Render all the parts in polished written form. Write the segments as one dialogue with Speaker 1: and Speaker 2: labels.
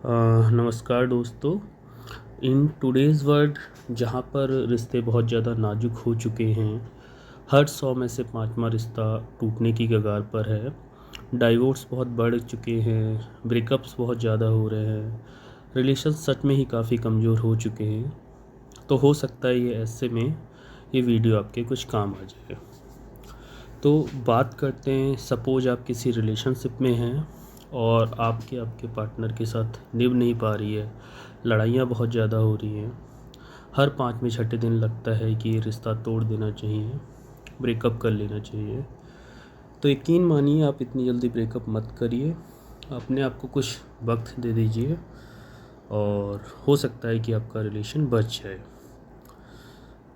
Speaker 1: नमस्कार दोस्तों। In today's world जहाँ पर रिश्ते बहुत ज़्यादा नाजुक हो चुके हैं, हर 100 में से 5वां रिश्ता टूटने की कगार पर है। डाइवोर्स बहुत बढ़ चुके हैं, ब्रेकअप्स बहुत ज़्यादा हो रहे हैं, रिलेशन सच में ही काफ़ी कमज़ोर हो चुके हैं। तो हो सकता है ये ऐसे में ये वीडियो आपके कुछ काम आ जाए। तो बात करते हैं, सपोज़ आप किसी रिलेशनशिप में हैं और आपके आपके पार्टनर के साथ निभ नहीं पा रही है, लड़ाइयाँ बहुत ज़्यादा हो रही हैं। हर 5वें छठे दिन लगता है कि ये रिश्ता तोड़ देना चाहिए, ब्रेकअप कर लेना चाहिए। तो यकीन मानिए, आप इतनी जल्दी ब्रेकअप मत करिए, अपने आप को कुछ वक्त दे दीजिए और हो सकता है कि आपका रिलेशन बच जाए।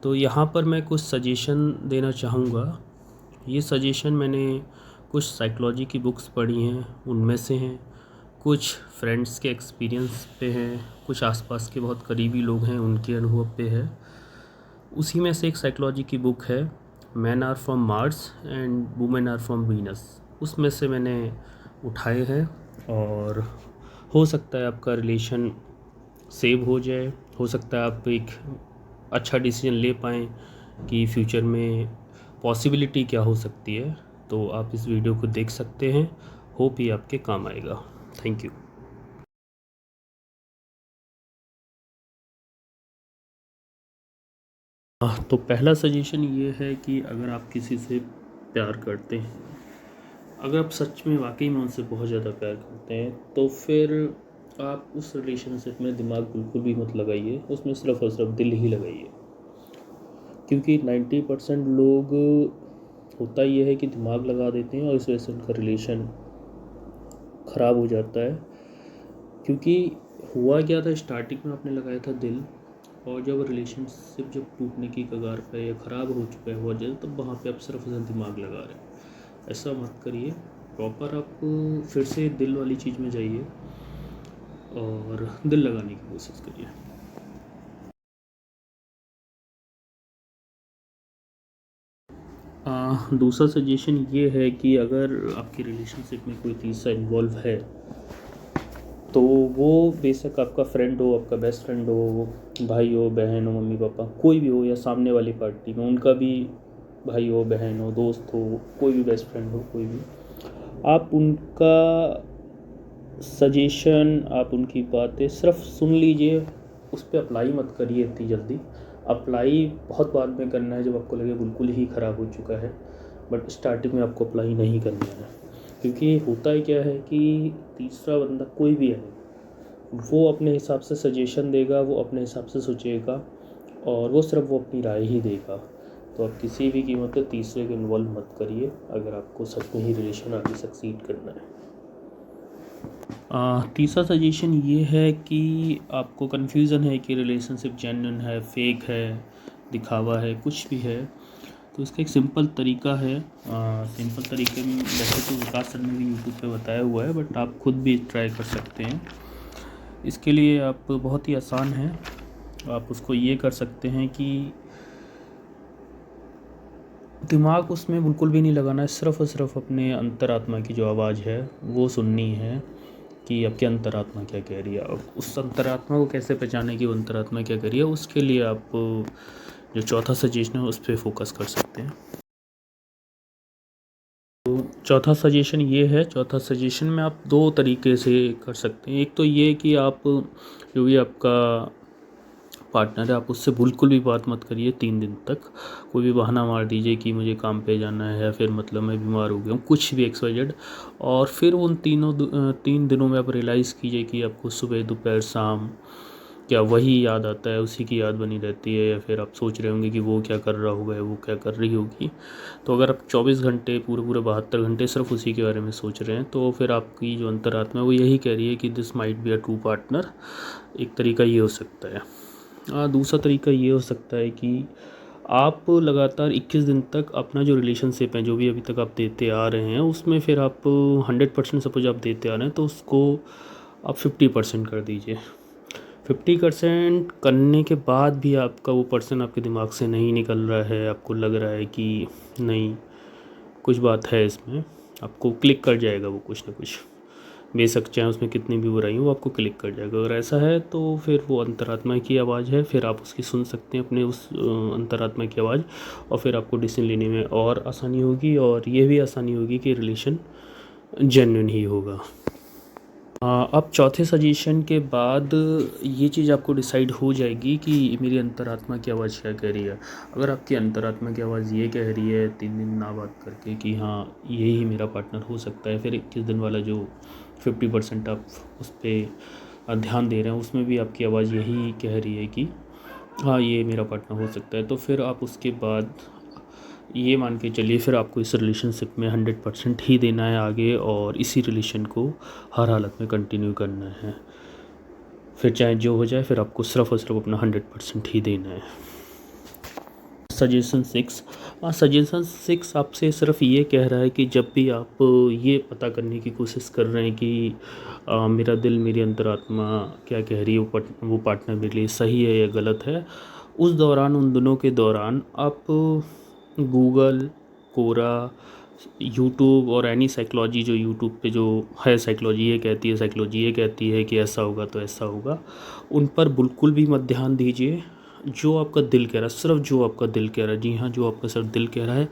Speaker 1: तो यहाँ पर मैं कुछ सजेशन देना चाहूँगा। ये सजेशन मैंने कुछ साइकोलॉजी की बुक्स पढ़ी हैं, उनमें से हैं, कुछ फ्रेंड्स के एक्सपीरियंस पे हैं, कुछ आसपास के बहुत करीबी लोग हैं उनके अनुभव पे है। उसी में से एक साइकोलॉजी की बुक है, men are from Mars and women are from Venus. उसमें से मैंने उठाए हैं और हो सकता है आपका रिलेशन सेव हो जाए। हो सकता है आप एक अच्छा डिसीजन ले पाएँ कि फ्यूचर में पॉसिबिलिटी क्या हो सकती है। तो आप इस वीडियो को देख सकते हैं, होप ये आपके काम आएगा। Thank you. तो पहला सजेशन ये है कि अगर आप किसी से प्यार करते हैं, अगर आप सच में वाकई में उनसे बहुत ज़्यादा प्यार करते हैं, तो फिर आप उस रिलेशनशिप में दिमाग बिल्कुल भी मत लगाइए, उसमें सिर्फ और सिर्फ दिल ही लगाइए। क्योंकि 90% लोग, होता ये है कि दिमाग लगा देते हैं और इस वजह से उनका रिलेशन ख़राब हो जाता है। क्योंकि हुआ क्या था, स्टार्टिंग में आपने लगाया था दिल, और जब रिलेशनशिप जब टूटने की कगार पे या ख़राब हो चुका है बहुत ज़्यादा, तब वहाँ पे आप सिर्फ दिमाग लगा रहे हैं। ऐसा मत करिए, प्रॉपर आप फिर से दिल वाली चीज़ में जाइए और दिल लगाने की कोशिश करिए। दूसरा सजेशन ये है कि अगर आपकी रिलेशनशिप में कोई तीसरा इन्वॉल्व है, तो वो बेशक आपका फ्रेंड हो, आपका बेस्ट फ्रेंड हो, भाई हो, बहन हो, मम्मी पापा, कोई भी हो, या सामने वाली पार्टी में उनका भी भाई हो, बहन हो, दोस्त हो, कोई भी बेस्ट फ्रेंड हो, कोई भी, आप उनका सजेशन, आप उनकी बातें सिर्फ सुन लीजिए, उस पर अप्लाई मत करिए इतनी जल्दी। अप्लाई बहुत बाद में करना है, जब आपको लगे बिल्कुल ही ख़राब हो चुका है, बट स्टार्टिंग में आपको अप्लाई नहीं करना है। क्योंकि होता ही क्या है कि तीसरा बंदा कोई भी है, वो अपने हिसाब से सजेशन देगा, वो अपने हिसाब से सोचेगा और वो सिर्फ वो अपनी राय ही देगा। तो आप किसी भी कीमत पर तीसरे को इन्वॉल्व मत करिए, अगर आपको सच में ही रिलेशन आगे सक्सीड करना है। तीसरा सजेशन ये है कि आपको कन्फ्यूज़न है कि रिलेशनशिप जेन्युइन है, फेक है, दिखावा है, कुछ भी है, तो इसका एक सिंपल तरीका है। सिंपल तरीके में वैसे तो विकास सर ने भी यूट्यूब पे बताया हुआ है, बट आप खुद भी ट्राई कर सकते हैं। इसके लिए आप बहुत ही आसान है, आप उसको ये कर सकते हैं कि दिमाग उसमें बिल्कुल भी नहीं लगाना है, सिर्फ़ और सिर्फ अपने अंतरात्मा की जो आवाज़ है वो सुननी है कि आपकी अंतरात्मा क्या कह रही है। अब उस अंतरात्मा को कैसे पहचाने कि वो अंतरात्मा क्या कह रही है, उसके लिए आप जो चौथा सजेशन है उस पर फोकस कर सकते हैं। तो चौथा सजेशन ये है, चौथा सजेशन में आप दो तरीके से कर सकते हैं। एक तो ये कि आप जो भी आपका पार्टनर है, आप उससे बिल्कुल भी बात मत करिए 3 दिन तक। कोई भी बहाना मार दीजिए कि मुझे काम पे जाना है, या फिर मतलब मैं बीमार हो गया हूँ, कुछ भी XYZ। और फिर उन 3 दिनों में आप रियलाइज़ कीजिए कि आपको सुबह, दोपहर, शाम क्या वही याद आता है, उसी की याद बनी रहती है, या फिर आप सोच रहे होंगे कि वो क्या कर रहा होगा, वो क्या कर रही होगी। तो अगर आप 24 घंटे, पूरे पूरे 72 घंटे सिर्फ उसी के बारे में सोच रहे हैं, तो फिर आपकी जो अंतरात्मा है वो यही कह रही है कि this might be a true partner. एक तरीका ये हो सकता है। दूसरा तरीका ये हो सकता है कि आप लगातार 21 दिन तक अपना जो रिलेशनशिप है, जो भी अभी तक आप देते आ रहे हैं, उसमें फिर आप 100% सपोज आप देते आ रहे हैं, तो उसको आप 50% कर दीजिए। 50% करने के बाद भी आपका वो पर्सन आपके दिमाग से नहीं निकल रहा है, आपको लग रहा है कि नहीं, कुछ बात है इसमें, आपको क्लिक कर जाएगा वो कुछ ना कुछ। बेशक चाहे उसमें कितनी भी बुराई हो वो आपको क्लिक कर जाएगा। अगर ऐसा है तो फिर वो अंतरात्मा की आवाज़ है, फिर आप उसकी सुन सकते हैं अपने उस अंतरात्मा की आवाज़, और फिर आपको डिसीजन लेने में और आसानी होगी, और ये भी आसानी होगी कि रिलेशन जेन्युइन ही होगा। अब चौथे सजेशन के बाद ये चीज़ आपको डिसाइड हो जाएगी कि मेरी अंतरात्मा की आवाज़ क्या कह रही है। अगर आपकी अंतरात्मा की आवाज़ ये कह रही है 3 दिन ना बात करके कि हाँ ये ही मेरा पार्टनर हो सकता है, फिर 21 दिन वाला जो 50% आप उस पर ध्यान दे रहे हैं उसमें भी आपकी आवाज़ यही कह रही है कि हाँ ये मेरा पार्टनर हो सकता है, तो फिर आप उसके बाद ये मान के चलिए फिर आपको इस रिलेशनशिप में 100% ही देना है आगे, और इसी रिलेशन को हर हालत में कंटिन्यू करना है। फिर चाहे जो हो जाए फिर आपको सिर्फ और सिर्फ अपना 100% ही देना है। सजेशन 6, सजेशन 6 आपसे सिर्फ ये कह रहा है कि जब भी आप ये पता करने की कोशिश कर रहे हैं कि मेरा दिल मेरी अंतरात्मा क्या कह रही है, वो पार्टनर मेरे लिए सही है या गलत है, उस दौरान उन दोनों के दौरान आप गूगल, कोरा, यूट्यूब और एनी साइकोलॉजी जो यूट्यूब पे जो है, साइकोलॉजी ये कहती है, साइकोलॉजी ये कहती है कि ऐसा होगा तो ऐसा होगा, उन पर बिल्कुल भी मत ध्यान दीजिए। जो आपका दिल कह रहा है, सिर्फ जो आपका दिल कह रहा है, जी हाँ जो आपका सिर्फ दिल कह रहा है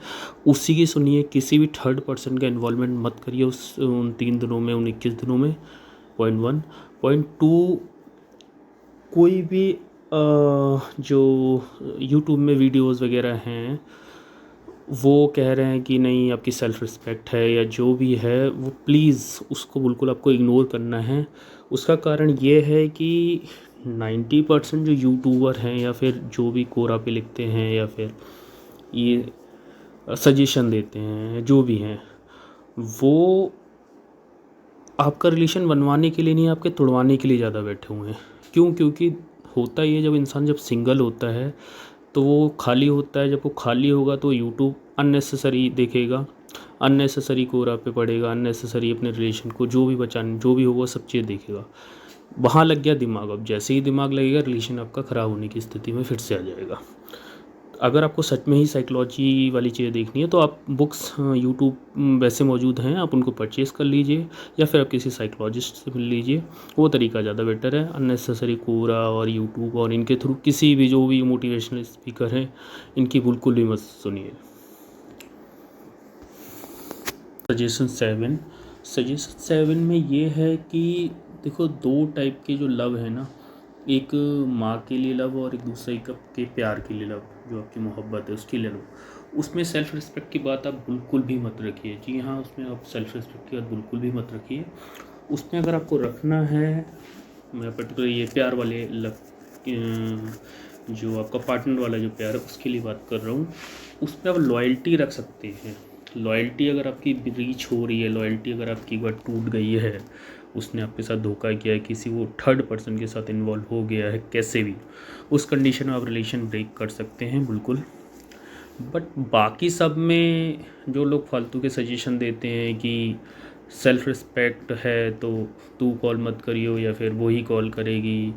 Speaker 1: उसी की सुनिए। किसी भी थर्ड पर्सन का इन्वॉल्वमेंट मत करिए उन 3 दिनों में, उन 21 दिनों में। पॉइंट 1। पॉइंट 2, कोई भी जो यूट्यूब में वीडियोस वगैरह हैं वो कह रहे हैं कि नहीं आपकी सेल्फ़ रिस्पेक्ट है या जो भी है, वो प्लीज़ उसको बिल्कुल आपको इग्नोर करना है। उसका कारण ये है कि 90% जो यूट्यूबर हैं या फिर जो भी कोरा पे लिखते हैं या फिर ये सजेशन देते हैं, जो भी हैं, वो आपका रिलेशन बनवाने के लिए नहीं, आपके तोड़वाने के लिए ज़्यादा बैठे हुए हैं। क्यों? क्योंकि होता ही है जब इंसान जब सिंगल होता है तो वो खाली होता है। जब वो खाली होगा तो यूट्यूब अननेसेसरी देखेगा, अननेसेसरी कोरा पे पड़ेगा, अननेसेसरी अपने रिलेशन को जो भी बचाने जो भी होगा सब चीज़ देखेगा। वहाँ लग गया दिमाग, अब जैसे ही दिमाग लगेगा रिलेशन आपका ख़राब होने की स्थिति में फिर से आ जाएगा। अगर आपको सच में ही साइकोलॉजी वाली चीज़ें देखनी है तो आप बुक्स यूट्यूब वैसे मौजूद हैं, आप उनको परचेज़ कर लीजिए या फिर आप किसी साइकोलॉजिस्ट से मिल लीजिए, वो तरीका ज़्यादा बेटर है। अननेसेसरी कोरा और यूट्यूब और इनके थ्रू किसी भी जो भी मोटिवेशनल स्पीकर हैं इनकी बिल्कुल भी मत सुनिए। सजेशन 7 में ये है कि देखो 2 टाइप के जो लव है ना, एक माँ के लिए लव और एक दूसरे के प्यार के लिए लव, जो आपकी मोहब्बत है उसके लिए लव। उसमें सेल्फ़ रिस्पेक्ट की बात आप बिल्कुल भी मत रखिए। जी हाँ, उसमें आप सेल्फ़ रिस्पेक्ट की बात बिल्कुल भी मत रखिए। उसमें अगर आपको रखना है, मैं पर्टिकुलर ये प्यार वाले लव जो आपका पार्टनर वाला जो प्यार है उसके लिए बात कर रहा हूँ, उसमें आप लॉयल्टी रख सकते हैं। लॉयल्टी अगर आपकी ब्रीच हो रही है, लॉयल्टी अगर आपकी एक बार टूट गई है, उसने आपके साथ धोखा किया है, किसी वो थर्ड पर्सन के साथ इन्वॉल्व हो गया है कैसे भी, उस कंडीशन में आप रिलेशन ब्रेक कर सकते हैं बिल्कुल। बट बाकी सब में जो लोग फालतू के सजेशन देते हैं कि सेल्फ़ रिस्पेक्ट है तो तू कॉल मत करियो या फिर वो ही कॉल करेगी,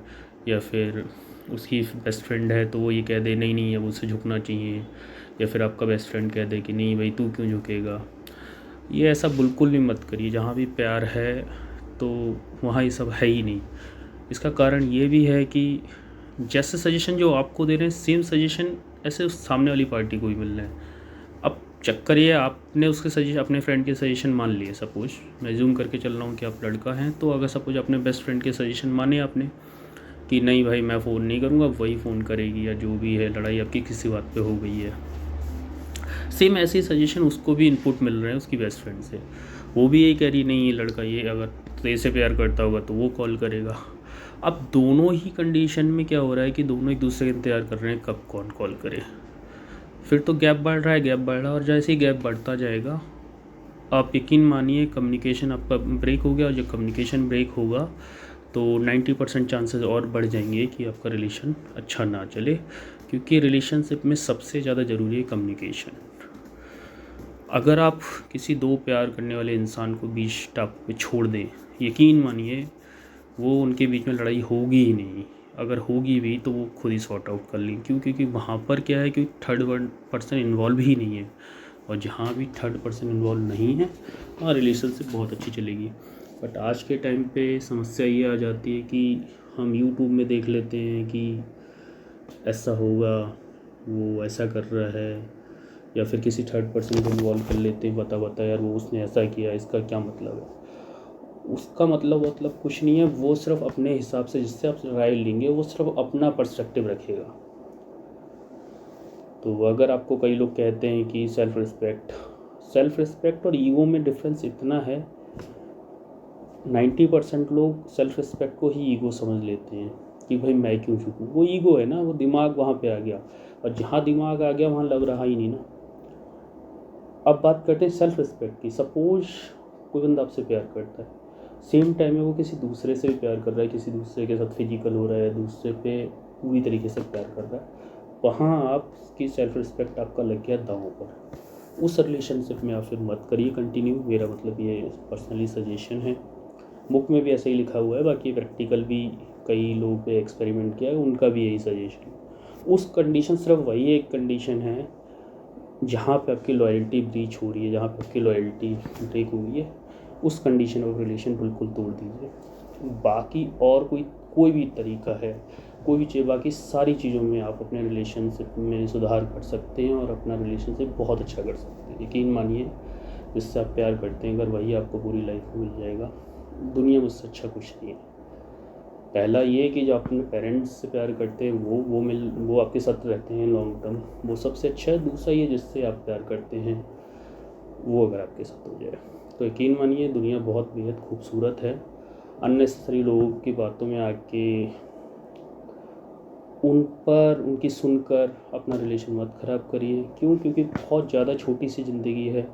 Speaker 1: या फिर उसकी बेस्ट फ्रेंड है तो वो ये कह दे नहीं नहीं अब उसे झुकना चाहिए, या फिर आपका बेस्ट फ्रेंड कह दे कि नहीं भाई तू क्यों झुकेगा, ये ऐसा बिल्कुल भी मत करिए। जहाँ भी प्यार है तो वहाँ ये सब है ही नहीं। इसका कारण ये भी है कि जैसे सजेशन जो आपको दे रहे हैं सेम सजेशन ऐसे उस सामने वाली पार्टी को भी मिल रहे हैं। अब चक्कर ये आपने उसके सजेशन अपने फ्रेंड के सजेशन मान लिए, सपोज मैं जूम करके चल रहा हूँ कि आप लड़का हैं, तो अगर सपोज अपने बेस्ट फ्रेंड के सजेशन माने आपने कि नहीं भाई मैं फ़ोन नहीं करूँगा, वही फ़ोन करेगी, या जो भी है लड़ाई आपकी किसी बात पे हो गई है, सेम ऐसे सजेशन उसको भी इनपुट मिल रहे हैं उसकी बेस्ट फ्रेंड से। वो भी यही कह रही नहीं ये लड़का ये अगर तेरे से प्यार करता होगा तो वो कॉल करेगा। अब दोनों ही कंडीशन में क्या हो रहा है कि दोनों एक दूसरे का इंतज़ार कर रहे हैं कब कौन कॉल करे। फिर तो गैप बढ़ रहा है, और जैसे ही गैप बढ़ता जाएगा आप यकीन मानिए कम्युनिकेशन आपका ब्रेक हो गया, और जब कम्युनिकेशन ब्रेक होगा तो 90% चांसेस और बढ़ जाएंगे कि आपका रिलेशन अच्छा ना चले, क्योंकि रिलेशनशिप में सबसे ज़्यादा ज़रूरी है कम्युनिकेशन। अगर आप किसी 2 प्यार करने वाले इंसान को बीच टाप पे छोड़ दें, यकीन मानिए वो उनके बीच में लड़ाई होगी ही नहीं। अगर होगी भी तो वो खुद ही सॉर्ट आउट कर लें। क्यों? क्योंकि वहाँ पर क्या है कि थर्ड पर्सन इन्वॉल्व ही नहीं है, और जहाँ भी थर्ड पर्सन इन्वॉल्व नहीं है वहाँ रिलेशनशिप बहुत अच्छी चलेगी। बट आज के टाइम पे समस्या ये आ जाती है कि हम यूट्यूब में देख लेते हैं कि ऐसा होगा, वो ऐसा कर रहा है, या फिर किसी थर्ड पर्सन को इन्वॉल्व कर लेते हैं, बता यार वो उसने ऐसा किया, इसका क्या मतलब है। उसका मतलब कुछ नहीं है, वो सिर्फ अपने हिसाब से जिससे आप राय लेंगे वो सिर्फ अपना पर्सपेक्टिव रखेगा। तो अगर आपको कई लोग कहते हैं कि सेल्फ रिस्पेक्ट और ईगो में डिफरेंस इतना है, 90% लोग सेल्फ रिस्पेक्ट को ही ईगो समझ लेते हैं कि भाई मैं क्यों झुकूँ। वो ईगो है ना, वो दिमाग वहाँ पे आ गया, और जहाँ दिमाग आ गया वहाँ लग रहा ही नहीं ना। अब बात करते हैं सेल्फ रिस्पेक्ट की। सपोज कोई बंदा आपसे प्यार करता है, सेम टाइम में वो किसी दूसरे से भी प्यार कर रहा है, किसी दूसरे के साथ फिजिकल हो रहा है, दूसरे पे पूरी तरीके से प्यार कर रहा है, वहाँ आपकी सेल्फ रिस्पेक्ट आपका लग गया दांव पर। उस रिलेशनशिप में आप फिर मत करिए कंटिन्यू। मेरा मतलब ये पर्सनली सजेशन है, बुक में भी ऐसा ही लिखा हुआ है, बाकी प्रैक्टिकल भी कई लोगों पे एक्सपेरिमेंट किया है, उनका भी यही सजेशन है। उस कंडीशन, सिर्फ वही एक कंडीशन है जहाँ पे आपकी लॉयल्टी ब्रीच हो रही है, जहाँ पे आपकी लॉयल्टी ब्रेक हो रही है, उस कंडीशन ऑफ रिलेशन बिल्कुल तोड़ दीजिए। बाकी और कोई भी तरीका है, कोई भी चीज़, बाकी सारी चीज़ों में आप अपने रिलेशनशिप में सुधार कर सकते हैं और अपना रिलेशनशिप बहुत अच्छा कर सकते हैं। यकीन मानिए, जिससे आप प्यार करते हैं अगर वही आपको पूरी लाइफ में मिल जाएगा, दुनिया में उससे अच्छा कुछ नहीं है। पहला ये कि जो अपने पेरेंट्स से प्यार करते हैं वो आपके साथ रहते हैं लॉन्ग टर्म, वो सबसे अच्छा है। दूसरा ये जिससे आप प्यार करते हैं वो अगर आपके साथ हो जाए, तो यकीन मानिए दुनिया बहुत बेहद खूबसूरत है। अननेसेसरी लोगों की बातों में आके उनकी सुनकर अपना रिलेशन मत ख़राब करिए। क्यों? क्योंकि बहुत ज़्यादा छोटी सी ज़िंदगी है।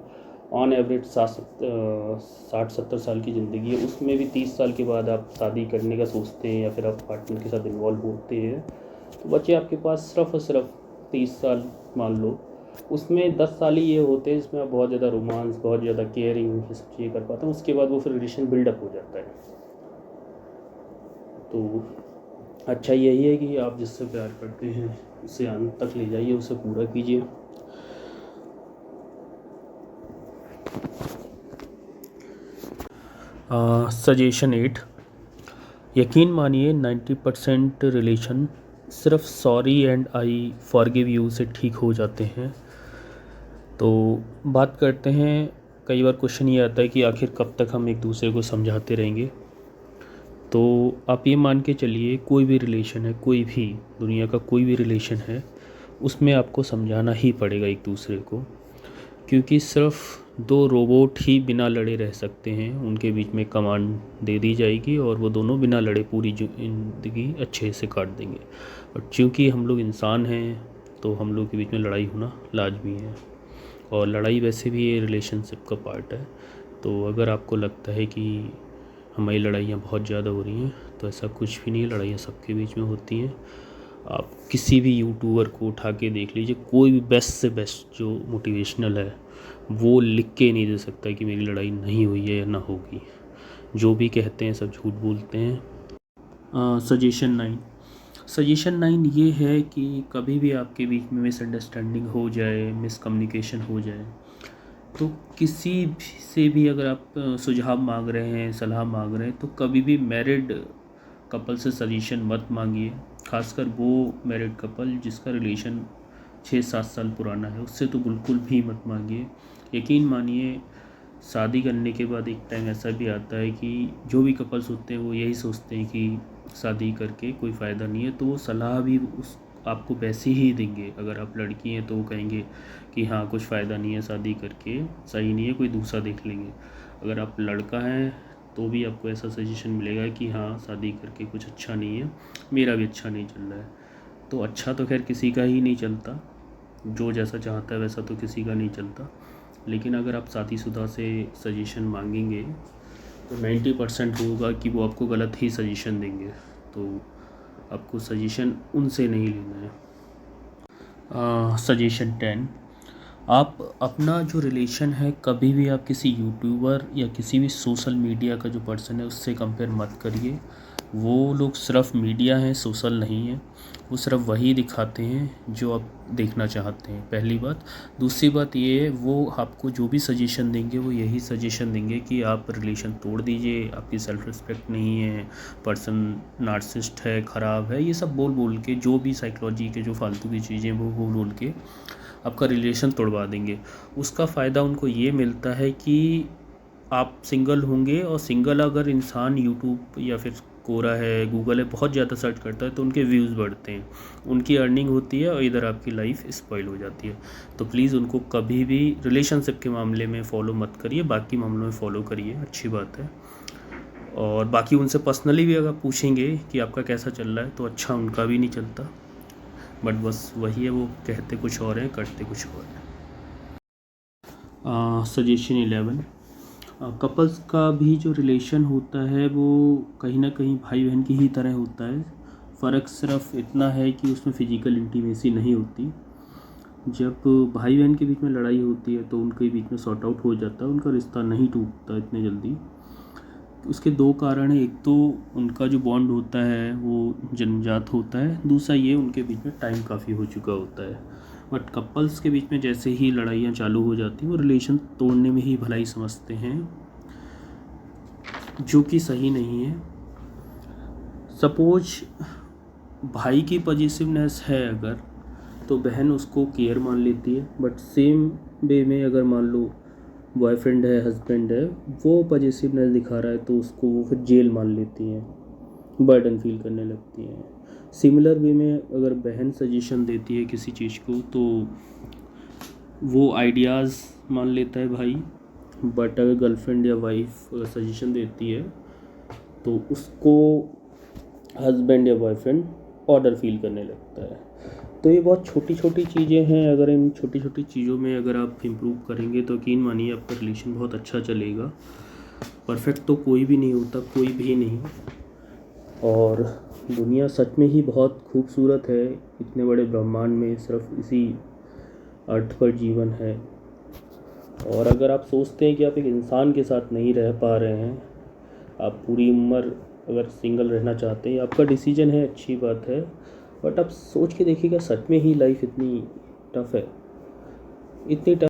Speaker 1: ऑन एवरेज 60-70 साल की ज़िंदगी है, उसमें भी 30 साल के बाद आप शादी करने का सोचते हैं या फिर आप पार्टनर के साथ इन्वॉल्व होते हैं, तो बच्चे आपके पास सिर्फ और सिर्फ 30 साल मान लो, उसमें 10 साल ही ये होते हैं जिसमें आप बहुत ज़्यादा रोमांस, बहुत ज़्यादा केयरिंग, ये सब चीज़ें कर पाते हैं। उसके बाद वो फिर रिलेशन बिल्डअप हो जाता है। तो अच्छा यही है कि आप जिससे प्यार करते हैं उसे अंत तक ले जाइए, उसे पूरा कीजिए। सजेशन 8, यकीन मानिए 90% रिलेशन सिर्फ sorry and I forgive you से ठीक हो जाते हैं। तो बात करते हैं, कई बार क्वेश्चन ये आता है कि आखिर कब तक हम एक दूसरे को समझाते रहेंगे। तो आप ये मान के चलिए, कोई भी रिलेशन है, कोई भी दुनिया का कोई भी रिलेशन है, उसमें आपको समझाना ही पड़ेगा एक दूसरे को, क्योंकि सिर्फ दो रोबोट ही बिना लड़े रह सकते हैं। उनके बीच में कमांड दे दी जाएगी और वो दोनों बिना लड़े पूरी ज़िंदगी अच्छे से काट देंगे। और चूँकि हम लोग इंसान हैं तो हम लोग के बीच में लड़ाई होना लाजमी है, और लड़ाई वैसे भी ये रिलेशनशिप का पार्ट है। तो अगर आपको लगता है कि हमारी लड़ाइयाँ बहुत ज़्यादा हो रही हैं, तो ऐसा कुछ भी नहीं है, लड़ाइयाँ सबके बीच में होती हैं। आप किसी भी यूट्यूबर को उठा के देख लीजिए, कोई भी बेस्ट से बेस्ट जो मोटिवेशनल है वो लिख के नहीं दे सकता कि मेरी लड़ाई नहीं हुई है या ना होगी। जो भी कहते हैं सब झूठ बोलते हैं। सजेशन 9 ये है कि कभी भी आपके बीच में मिसअंडरस्टैंडिंग हो जाए, मिसकम्युनिकेशन हो जाए, तो किसी से भी अगर आप सुझाव मांग रहे हैं, सलाह मांग रहे हैं, तो कभी भी मैरिड कपल से सजेशन मत मांगिए। खासकर वो मैरिड कपल जिसका रिलेशन 6-7 साल पुराना है, उससे तो बिल्कुल भी मत मांगिए। यकीन मानिए, शादी करने के बाद एक टाइम ऐसा भी आता है कि जो भी कपल्स होते हैं वो यही सोचते हैं कि शादी करके कोई फ़ायदा नहीं है, तो वो सलाह भी उस आपको वैसी ही देंगे। अगर आप लड़की हैं तो वो कहेंगे कि हाँ कुछ फ़ायदा नहीं है, शादी करके सही नहीं है, कोई दूसरा देख लेंगे। अगर आप लड़का हैं तो भी आपको ऐसा सजेशन मिलेगा कि हाँ शादी करके कुछ अच्छा नहीं है, मेरा भी अच्छा नहीं चल रहा है। तो अच्छा तो खैर किसी का ही नहीं चलता, जो जैसा चाहता है वैसा तो किसी का नहीं चलता। लेकिन अगर आप शादीशुदा से सजेशन मांगेंगे तो 90% होगा कि वो आपको गलत ही सजेशन देंगे। तो आपको सजेशन उनसे नहीं लेना है। सजेशन 10, आप अपना जो रिलेशन है कभी भी आप किसी यूट्यूबर या किसी भी सोशल मीडिया का जो पर्सन है उससे कंपेयर मत करिए। वो लोग सिर्फ मीडिया हैं, सोशल नहीं है। वो सिर्फ वही दिखाते हैं जो आप देखना चाहते हैं, पहली बात। दूसरी बात ये है, वो आपको जो भी सजेशन देंगे वो यही सजेशन देंगे कि आप रिलेशन तोड़ दीजिए, आपकी सेल्फ रिस्पेक्ट नहीं है, पर्सन नार्सिसिस्ट है, ख़राब है, ये सब बोल बोल के, जो भी साइकोलॉजी के जो फालतू की चीज़ें वो बोल बोल के आपका रिलेशन तोड़वा देंगे। उसका फ़ायदा उनको ये मिलता है कि आप सिंगल होंगे, और सिंगल अगर इंसान यूट्यूब या फिर कोरा है, गूगल है, बहुत ज़्यादा सर्च करता है तो उनके व्यूज़ बढ़ते हैं, उनकी अर्निंग होती है, और इधर आपकी लाइफ स्पॉइल हो जाती है। तो प्लीज़ उनको कभी भी रिलेशनशिप के मामले में फॉलो मत करिए, बाकी मामलों में फॉलो करिए, अच्छी बात है। और बाकी उनसे पर्सनली भी अगर पूछेंगे कि आपका कैसा चल रहा है तो अच्छा उनका भी नहीं चलता, बट बस वही है, वो कहते कुछ और हैं, करते कुछ और हैं। सजेशन 11, कपल्स का भी जो रिलेशन होता है वो कहीं ना कहीं भाई बहन की ही तरह होता है। फ़र्क सिर्फ इतना है कि उसमें फ़िज़िकल इंटीमेसी नहीं होती। जब भाई बहन के बीच में लड़ाई होती है तो उनके बीच में सॉर्ट आउट हो जाता है, उनका रिश्ता नहीं टूटता इतने जल्दी। उसके दो कारण हैं, एक तो उनका जो बॉन्ड होता है वो जन्मजात होता है, दूसरा ये उनके बीच में टाइम काफ़ी हो चुका होता है। बट कपल्स के बीच में जैसे ही लड़ाइयाँ चालू हो जाती हैं वो रिलेशन तोड़ने में ही भलाई समझते हैं, जो कि सही नहीं है। सपोज भाई की पॉजिटिवनेस है अगर, तो बहन उसको केयर मान लेती है, बट सेम वे में अगर मान लो बॉयफ्रेंड है, हस्बैंड है, वो पॉजिटिवनेस दिखा रहा है तो उसको वो फिर जेल मान लेती हैं, बर्डन फील करने लगती हैं। सिमिलर वे में अगर बहन सजेशन देती है किसी चीज़ को तो वो आइडियाज़ मान लेता है भाई, बट अगर गर्लफ्रेंड या वाइफ सजेशन देती है तो उसको हस्बैंड या बॉयफ्रेंड ऑर्डर फील करने लगता है। तो ये बहुत छोटी छोटी चीज़ें हैं, अगर इन छोटी छोटी चीज़ों में अगर आप इम्प्रूव करेंगे तो यकीन मानिए आपका रिलेशन बहुत अच्छा चलेगा। परफेक्ट तो कोई भी नहीं होता, कोई भी नहीं। और दुनिया सच में ही बहुत खूबसूरत है, इतने बड़े ब्रह्मांड में सिर्फ इसी अर्थ पर जीवन है। और अगर आप सोचते हैं कि आप एक इंसान के साथ नहीं रह पा रहे हैं, आप पूरी उम्र अगर सिंगल रहना चाहते हैं, आपका डिसीजन है, अच्छी बात है, बट आप सोच के देखिएगा सच में ही लाइफ इतनी टफ है, इतनी टफ